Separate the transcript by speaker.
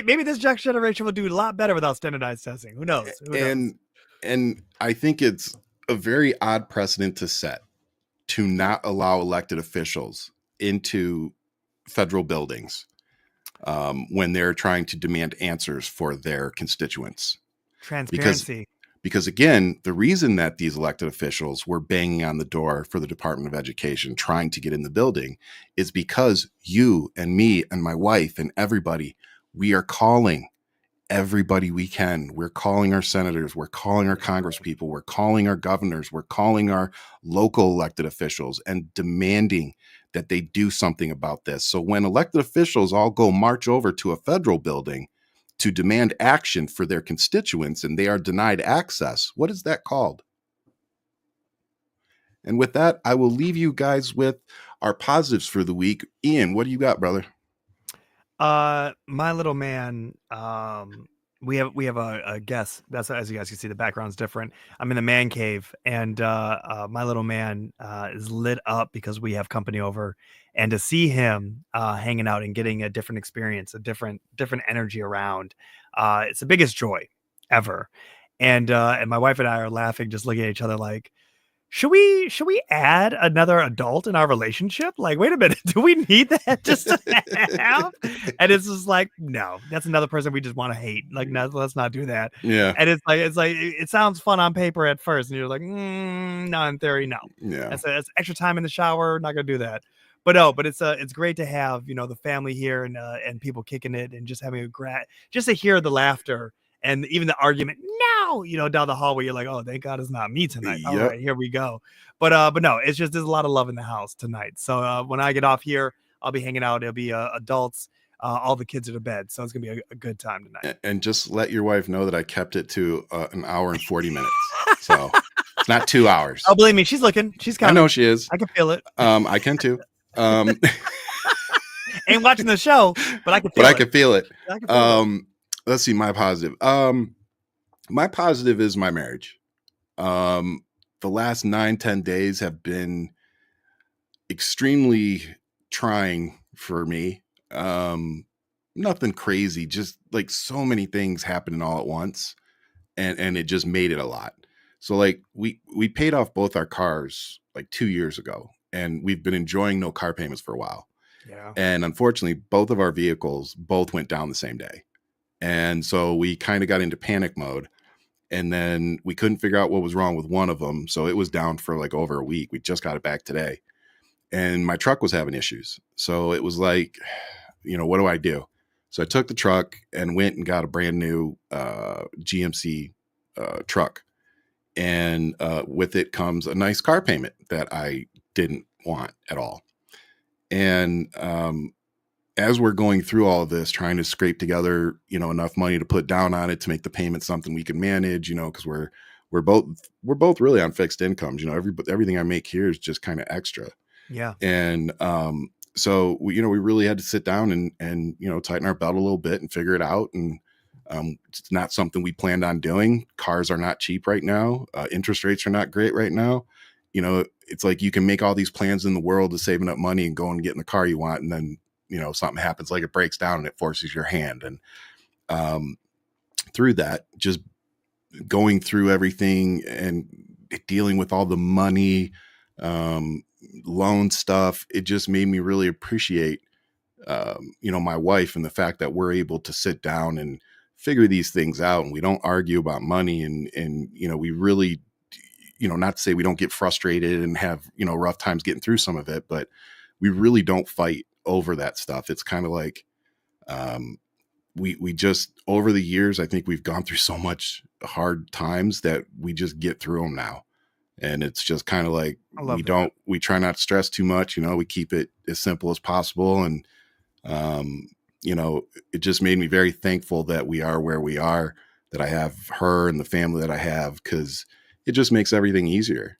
Speaker 1: maybe this next generation will do a lot better without standardized testing. Who knows?
Speaker 2: And I think it's a very odd precedent to set to not allow elected officials into federal buildings when they're trying to demand answers for their constituents.
Speaker 1: Transparency.
Speaker 2: Because again, the reason that these elected officials were banging on the door for the Department of Education trying to get in the building is because you and me and my wife and everybody, we are calling everybody we can. We're calling our senators, we're calling our congresspeople, we're calling our governors, we're calling our local elected officials and demanding that they do something about this. So when elected officials all go march over to a federal building to demand action for their constituents and they are denied access, what is that called? And with that, I will leave you guys with our positives for the week. Ian, what do you got, brother?
Speaker 1: My little man, we have a guest. That's, as you guys can see, the background's different. I'm in the man cave, and my little man is lit up because we have company over, and to see him hanging out and getting a different experience, a different energy around, it's the biggest joy ever. And my wife and I are laughing, just looking at each other like, should we add another adult in our relationship? Like, wait a minute, do we need that just to have? And it's just like, no, that's another person we just want to hate. Like, no, let's not do that.
Speaker 2: Yeah.
Speaker 1: And it's like it sounds fun on paper at first, and you're like, no, in theory, no.
Speaker 2: Yeah.
Speaker 1: That's extra time in the shower. Not gonna do that. But it's great to have, the family here and people kicking it and just having just to hear the laughter and even the argument down the hallway. You're like, oh, thank God it's not me tonight. All right, here we go. But no, it's just there's a lot of love in the house tonight. So when I get off here, I'll be hanging out. It'll be adults. All the kids are to bed, so it's gonna be a good time tonight.
Speaker 2: And just let your wife know that I kept it to an hour and 40 minutes. So it's not 2 hours.
Speaker 1: Oh, believe me, she's looking. She's counting.
Speaker 2: I know she is.
Speaker 1: I can feel it.
Speaker 2: I can too.
Speaker 1: Ain't watching the show, but I can feel it.
Speaker 2: I can feel it. Let's see, my positive. My positive is my marriage. The last 9-10 days have been extremely trying for me. Nothing crazy, just like so many things happening all at once. And it just made it a lot. So like we paid off both our cars like 2 years ago, and we've been enjoying no car payments for a while.
Speaker 1: Yeah.
Speaker 2: And unfortunately, both of our vehicles both went down the same day. And so we kind of got into panic mode, and then we couldn't figure out what was wrong with one of them. So it was down for like over a week. We just got it back today, and my truck was having issues. So it was like, what do I do? So I took the truck and went and got a brand new GMC truck. And with it comes a nice car payment that I didn't want at all. And as we're going through all of this, trying to scrape together, enough money to put down on it to make the payment something we can manage, because we're both really on fixed incomes. Everything I make here is just kind of extra.
Speaker 1: Yeah.
Speaker 2: And so we really had to sit down and tighten our belt a little bit and figure it out. And it's not something we planned on doing. Cars are not cheap right now. Interest rates are not great right now. It's like you can make all these plans in the world of saving up money and go and get in the car you want, and then something happens, like it breaks down and it forces your hand. And through that, just going through everything and dealing with all the money, loan stuff, it just made me really appreciate my wife and the fact that we're able to sit down and figure these things out, and we don't argue about money, and we really, not to say we don't get frustrated and have rough times getting through some of it, but we really don't fight over that stuff. It's kind of like we just, over the years, I think we've gone through so much hard times that we just get through them now. And it's just kind of like, we try not to stress too much, we keep it as simple as possible. And it just made me very thankful that we are where we are, that I have her and the family that I have, because it just makes everything easier.